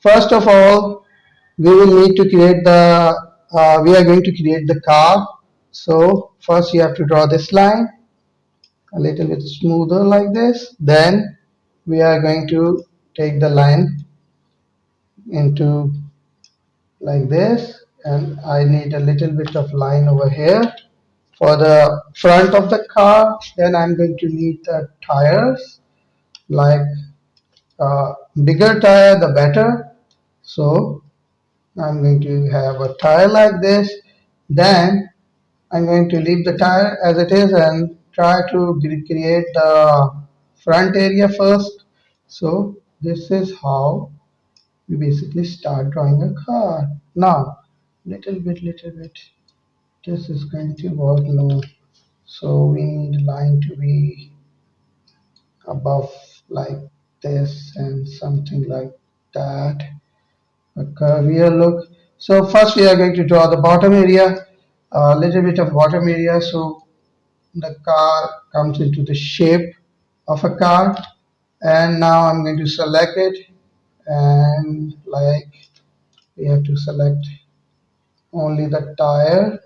First of all, we will need to create the we are going to create the car. So first you have to draw this line a little bit smoother like this. Then we are going to take the line into like this, and I need a little bit of line over here for the front of the car. Then I'm going to need the tires, like bigger tire the better. So I'm going to have a tire like this. Then I'm going to leave the tire as it is and try to create the front area first. So this is how we basically start drawing a car. Now little bit this is going to work low, so we need line to be above like this and something like that, a curvier look. So first we are going to draw the bottom area, a little bit of bottom area, so the car comes into the shape of a car. And now I'm going to select it, and like we have to select only the tire.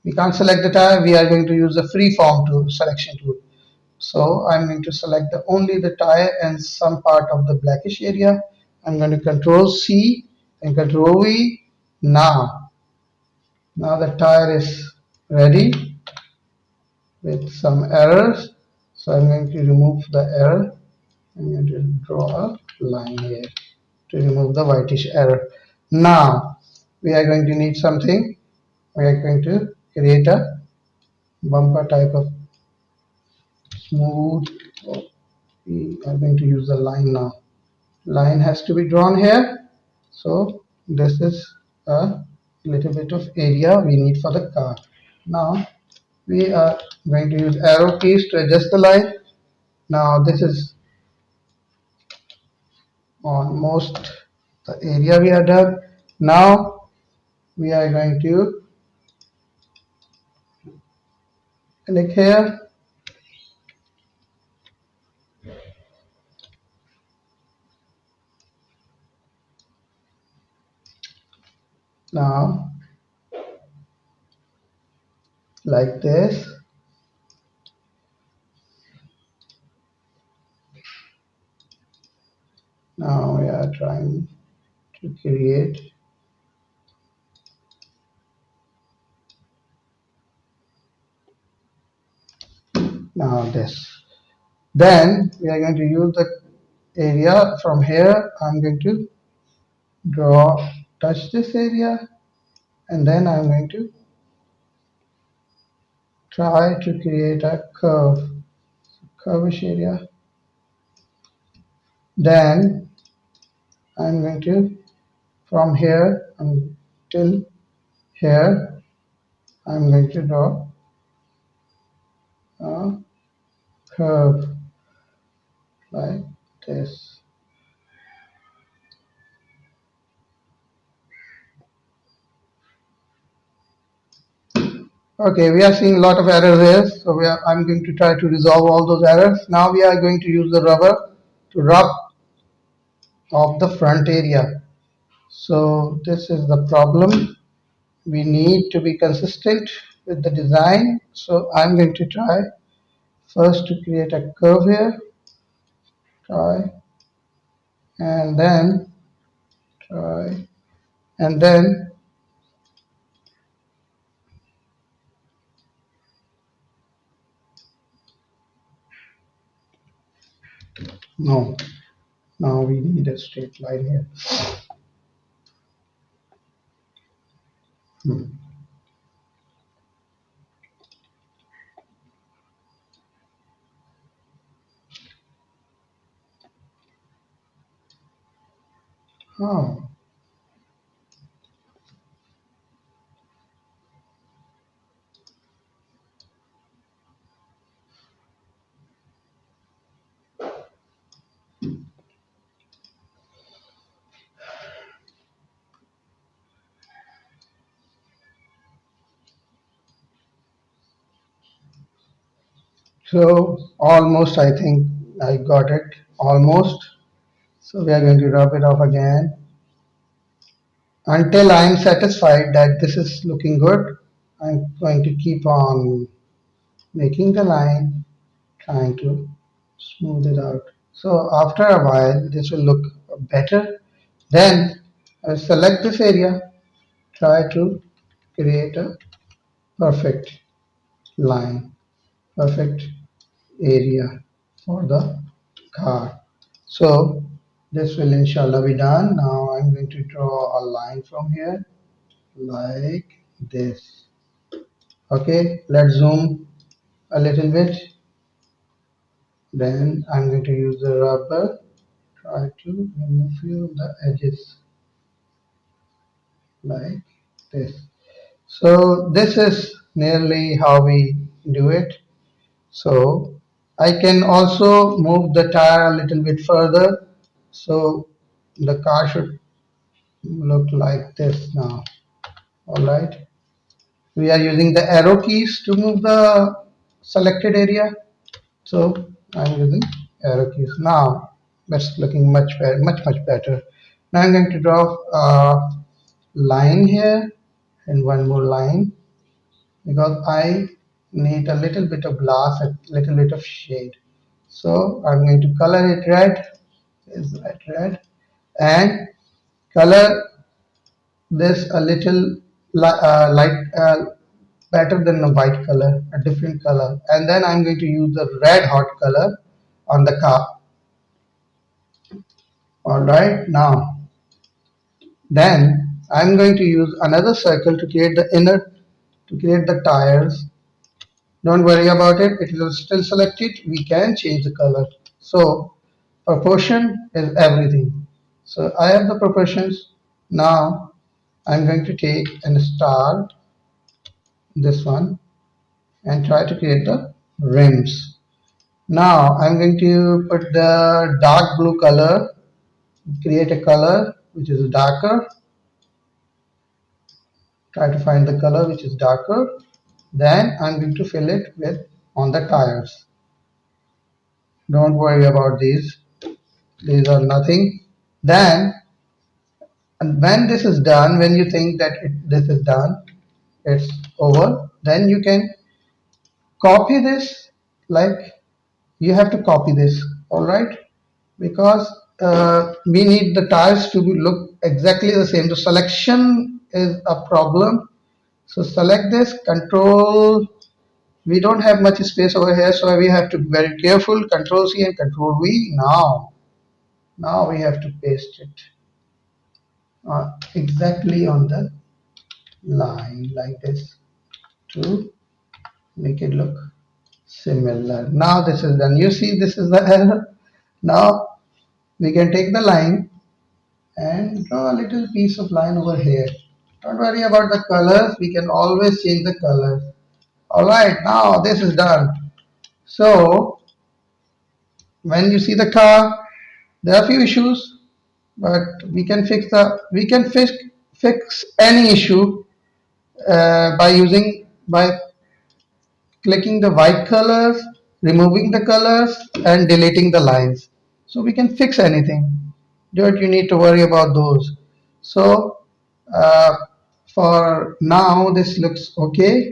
We can't select the tire, we are going to use the freeform tool, selection tool. So I'm going to select only the tire and some part of the blackish area. I'm going to control C and control V. Now the tire is ready with some errors. So I'm going to remove the error. I'm going to draw a line here to remove the whitish error. Now we are going to need something. We are going to create a bumper type of smooth. We are going to use the line now. Line has to be drawn here. So this is a little bit of area we need for the car. Now we are going to use arrow keys to adjust the line. Now this is almost the area we are done. Now we are going to click here. Now like this. Now we are trying to create now this. Then we are going to use the area from here. I'm going to touch this area, and then I'm going to try to create a curvish area. Then I'm going to, from here until here, I'm going to draw a curve like this. Okay, we are seeing a lot of errors here, so I'm going to try to resolve all those errors. Now we are going to use the rubber to rub off the front area. So this is the problem. We need to be consistent with the design. So I'm going to try first to create a curve here, try, and then try, and then no. Now we need a straight line here. Oh. So almost, I think I got it almost. So we are going to rub it off again. Until I am satisfied that this is looking good, I'm going to keep on making the line, trying to smooth it out. So after a while, this will look better. Then I'll select this area, try to create a perfect line, perfect area for the car. So this will inshallah be done. Now I'm going to draw a line from here like this. Okay, let's zoom a little bit. Then I'm going to use the rubber, try to remove few of the edges like this. So this is nearly how we do it. So I can also move the tire a little bit further. So the car should look like this now. Alright. We are using the arrow keys to move the selected area. So I'm using arrow keys. Now that's looking much better, much better. Now I'm going to draw a line here and one more line because I need a little bit of glass, a little bit of shade. So I'm going to color it red, is that red, and color this a little light, better than the white color, a different color, and then I'm going to use the red hot color on the car. Alright, now then I'm going to use another circle to create the inner, to create the tires. Don't worry about it, it will still select it, we can change the color. So proportion is everything. So I have the proportions. Now I'm going to take and start this one and try to create the rims. Now I'm going to put the dark blue color, create a color which is darker, try to find the color which is darker. Then I'm going to fill it with on the tires. Don't worry about these are nothing. Then and when this is done, when you think that this is done, it's over, then you can copy this, like you have to copy this, alright, because we need the tires to look exactly the same. The selection is a problem. So select this, control, we don't have much space over here, so we have to be very careful, control C and control V. Now we have to paste it exactly on the line like this to make it look similar. Now this is done. You see this is the error. Now we can take the line and draw a little piece of line over here. Don't worry about the colors, we can always change the colors. Alright, now this is done. So when you see the car, there are few issues, but we can fix any issue by clicking the white colors, removing the colors, and deleting the lines. So we can fix anything. Don't you need to worry about those. So uh, for now, this looks okay.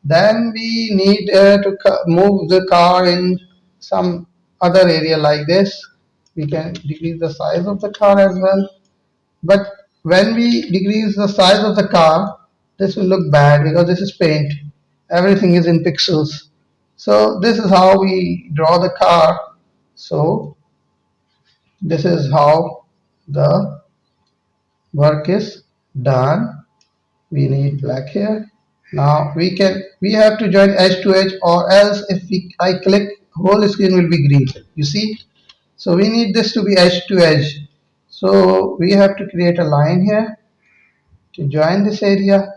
Then we need to move the car in some other area like this. We can decrease the size of the car as well. But when we decrease the size of the car, this will look bad because this is paint. Everything is in pixels. So this is how we draw the car. So this is how the work is done. We need black here. Now we have to join edge to edge, or else if I click, whole screen will be green. You see? So we need this to be edge to edge. So we have to create a line here to join this area.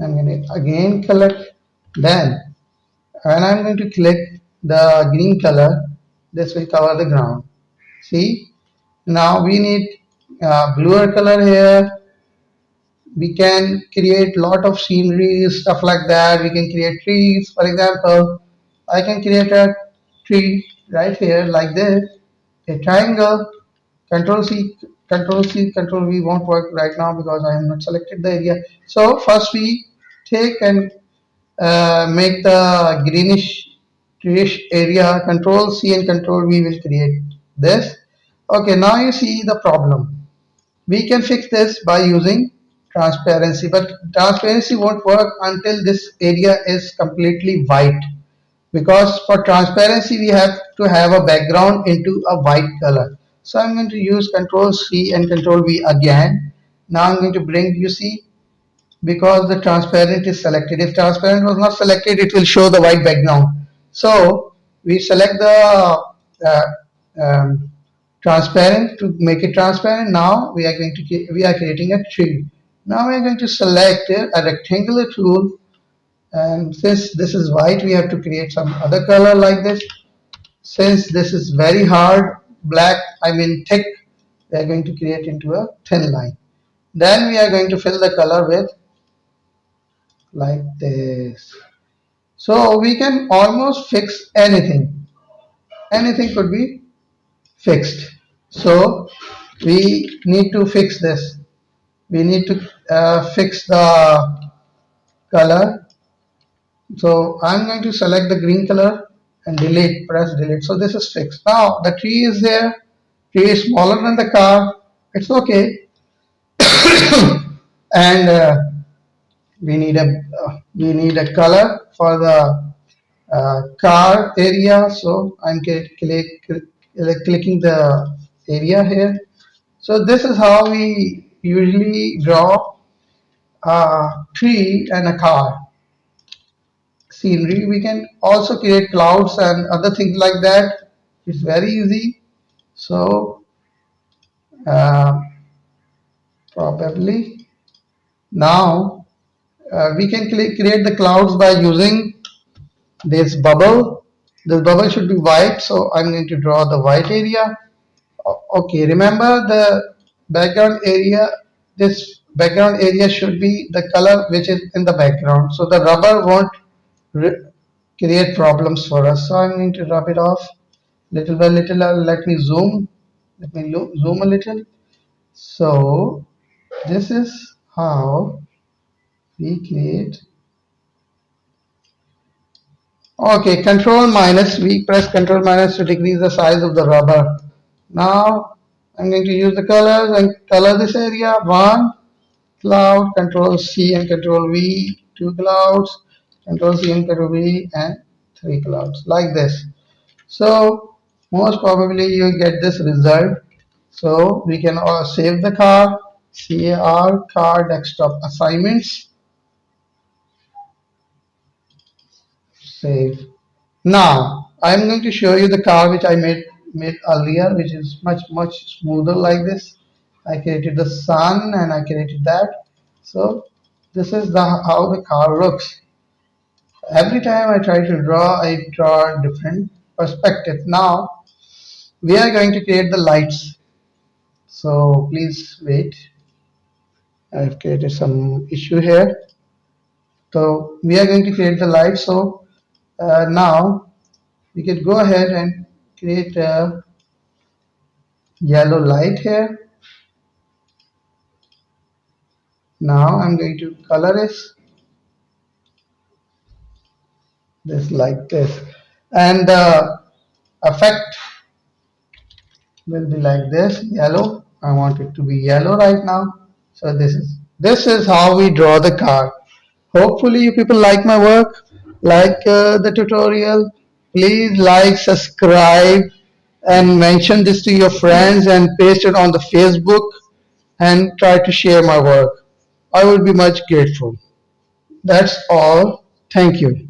I'm going to again select. Then when I'm going to click the green color, this will cover the ground. See, now we need bluer color here. We can create lot of scenery, stuff like that. We can create trees. For example, I can create a tree right here like this, a triangle. Control C, Control C, Control V won't work right now because I have not selected the area. So first we take and make the greenish area. Control C and Control V will create this. Okay, now you see the problem. We can fix this by using transparency, but transparency won't work until this area is completely white, because for transparency we have to have a background into a white color. So I'm going to use Control C and Control V again. Now I'm going to bring, you see, because the transparent is selected. If transparent was not selected, it will show the white background. So we select the uh, um, transparent to make it transparent. Now we are creating a tree. Now we are going to select a rectangular tool, and since this is white, we have to create some other color like this. Since this is very hard, black, I mean thick, we are going to create into a thin line. Then we are going to fill the color with like this. So we can almost fix anything. Anything could be fixed. So we need to fix this. We need to fix the color. So I'm going to select the green color and delete, press delete. So this is fixed. Now the tree is there. Tree is smaller than the car. It's okay. And we need a color for the car area. So I'm clicking the area here. So this is how we usually draw a tree and a car scenery. We can also create clouds and other things like that. It's very easy. So uh, probably now we can create the clouds by using this bubble. This bubble should be white, so I'm going to draw the white area. Okay, remember the background area. This background area should be the color which is in the background, so the rubber won't create problems for us. So I'm going to rub it off little by little. Let me zoom. Let me zoom a little. So this is how we create. Okay, control minus. We press control minus to decrease the size of the rubber. Now I'm going to use the colors and color this area. One cloud, control C and control V, two clouds, control C and control V, and three clouds, like this. So most probably you get this result. So we can save the car, car desktop assignments, save. Now I'm going to show you the car which I made earlier, which is much smoother like this. I created the sun and I created that. So this is the how the car looks. Every time I draw a different perspective. Now we are going to create the lights. So please wait. I've created some issue here. So we are going to create the lights. So now we can go ahead and create a yellow light here. Now I'm going to color this like this, and the effect will be like this, yellow. I want it to be yellow right now. So this is how we draw the car. Hopefully you people like my work, like the tutorial. Please like, subscribe, and mention this to your friends and paste it on the Facebook, and try to share my work. I would be much grateful. That's all. Thank you.